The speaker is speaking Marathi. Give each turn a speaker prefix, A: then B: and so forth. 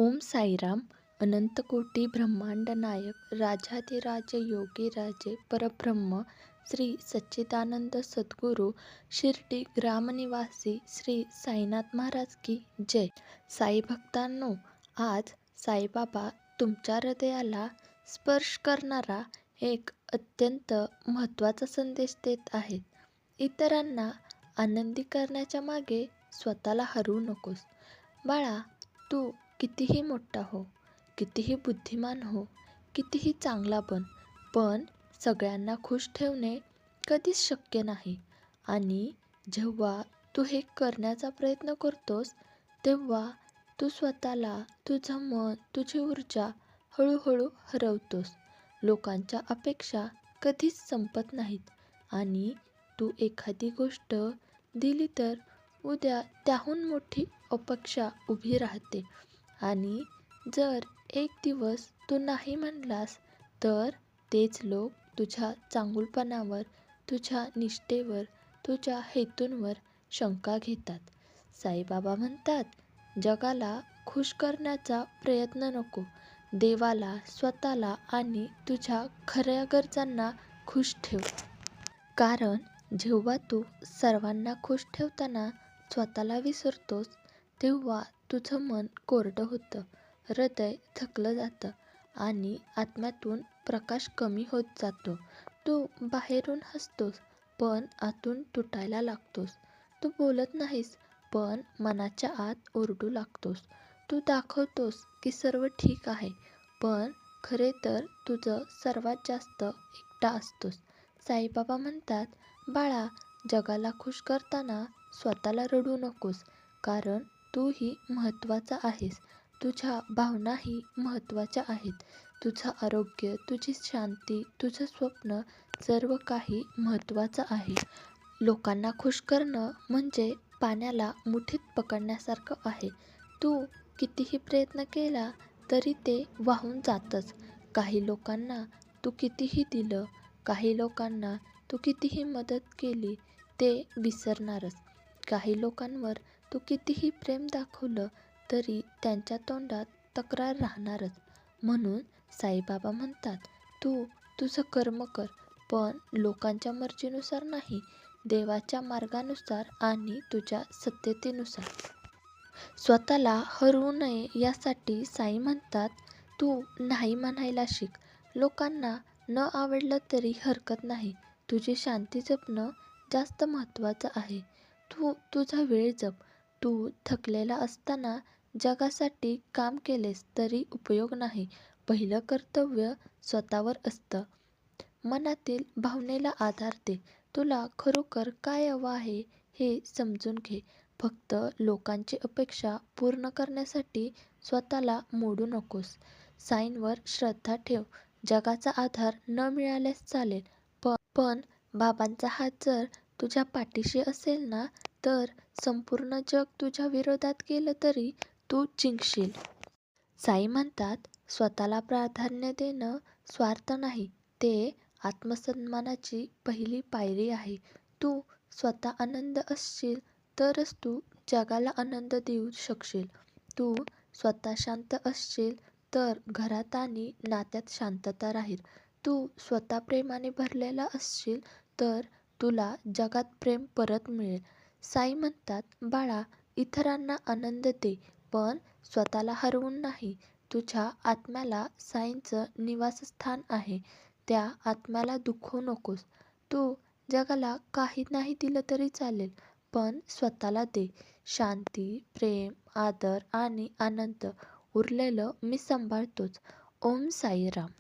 A: ओम साईराम. अनंत कोटी ब्रह्मांड नायक राजाधिराज योगीराजे परब्रह्म श्री सच्चिदानंद सद्गुरू शिर्डी ग्रामनिवासी श्री साईनाथ महाराज की जय. साई भक्तांनो, आज साईबाबा तुमच्या हृदयाला स्पर्श करणारा एक अत्यंत महत्त्वाचा संदेश देत आहेत. इतरांना आनंदी करण्याच्या मागे स्वतःला हरवू नकोस. बाळा, तू कितीही मोठा हो, कितीही बुद्धिमान हो, कितीही चांगला बन, पण सगळ्यांना खुश ठेवणे कधीच शक्य नाही. आणि जेव्हा तू हे करण्याचा प्रयत्न करतोस, तेव्हा तू स्वतःला, तुझं मन, तुझी ऊर्जा हळूहळू हरवतोस. लोकांच्या अपेक्षा कधीच संपत नाहीत आणि तू एखादी गोष्ट दिली तर उद्या त्याहून मोठी अपेक्षा उभी राहते. आणि जर एक दिवस तू नाही म्हणलास, तर तेच लोक तुझ्या चांगुलपणावर, तुझ्या निष्ठेवर, तुझ्या हेतूंवर शंका घेतात. साईबाबा म्हणतात, जगाला खुश करण्याचा प्रयत्न नको. देवाला, स्वतःला आणि तुझ्या खऱ्या गरजांना खुश ठेव. कारण जेव्हा तू सर्वांना खुश ठेवताना स्वतःला विसरतोस, तेव्हा तुझं मन कोरडं होतं, हृदय थकलं जातं आणि आत्म्यातून प्रकाश कमी होत जातो. तू बाहेरून हसतोस, पण आतून तुटायला लागतोस. तू बोलत नाहीस, पण मनाच्या आत ओरडू लागतोस. तू दाखवतोस की सर्व ठीक आहे, पण खरे तर तुझं सर्वात जास्त एकटा असतोस. साईबाबा म्हणतात, बाळा, जगाला खुश करताना स्वतःला रडू नकोस. कारण तूही महत्त्वाचा आहेस. तुझ्या भावनाही महत्त्वाच्या आहेत. तुझं आरोग्य, तुझी शांती, तुझं स्वप्न, सर्व काही महत्त्वाचं आहे. लोकांना खुश करणं म्हणजे पाण्याला मुठीत पकडण्यासारखं आहे. तू कितीही प्रयत्न केला तरी ते वाहून जातंच. काही लोकांना तू कितीही दिलं, काही लोकांना तू कितीही मदत केली, ते विसरणारच. काही लोकांवर तू कितीही प्रेम दाखवलं तरी त्यांच्या तोंडात तक्रार राहणारच. म्हणून साईबाबा म्हणतात, तू तुझं कर्म कर, पण लोकांच्या मर्जीनुसार नाही, देवाच्या मार्गानुसार आणि तुझ्या सत्यतेनुसार. स्वतःला हरवू नये यासाठी साई म्हणतात, तू नाही म्हणायला शिक. लोकांना न आवडलं तरी हरकत नाही. तुझी शांती जपणं जास्त महत्त्वाचं आहे. तू तुझा वेळ जप. तू थकलेला असताना जगासाठी काम केलेस तरी उपयोग नाही. पहिलं कर्तव्य स्वतःवर असतं. मनातील भावनेला आधार दे. तुला खरोखर काय हवं आहे हे समजून घे. फक्त लोकांची अपेक्षा पूर्ण करण्यासाठी स्वतःला मोडू नकोस. साईंवर श्रद्धा ठेव. जगाचा आधार न मिळाल्यास चालेल, पण बाबांचा हात जर तुझ्या पाठीशी असेल ना, तर संपूर्ण जग तुझ्या विरोधात गेलं तरी तू जिंकशील. साई म्हणतात, स्वतःला प्राधान्य देणं स्वार्थ नाही, ते आत्मसन्मानाची पहिली पायरी आहे. तू स्वतः आनंद असशील तरच तू जगाला आनंद देऊ शकशील. तू स्वतः शांत असशील तर घरात आणि नात्यात शांतता राहील. तू स्वतः प्रेमाने भरलेला असशील तर तुला जगात प्रेम परत मिळेल. साई म्हणतात, बाळा, इतरांना आनंद दे, पण स्वतःला हरवून नाही. तुझ्या आत्म्याला साईंचं निवासस्थान आहे. त्या आत्म्याला दुखवू नकोस. तू जगाला काही नाही दिलं तरी चालेल, पण स्वतःला दे. शांती, प्रेम, आदर आणि आनंद उरलेलं मी सांभाळतोच. ओम साईराम.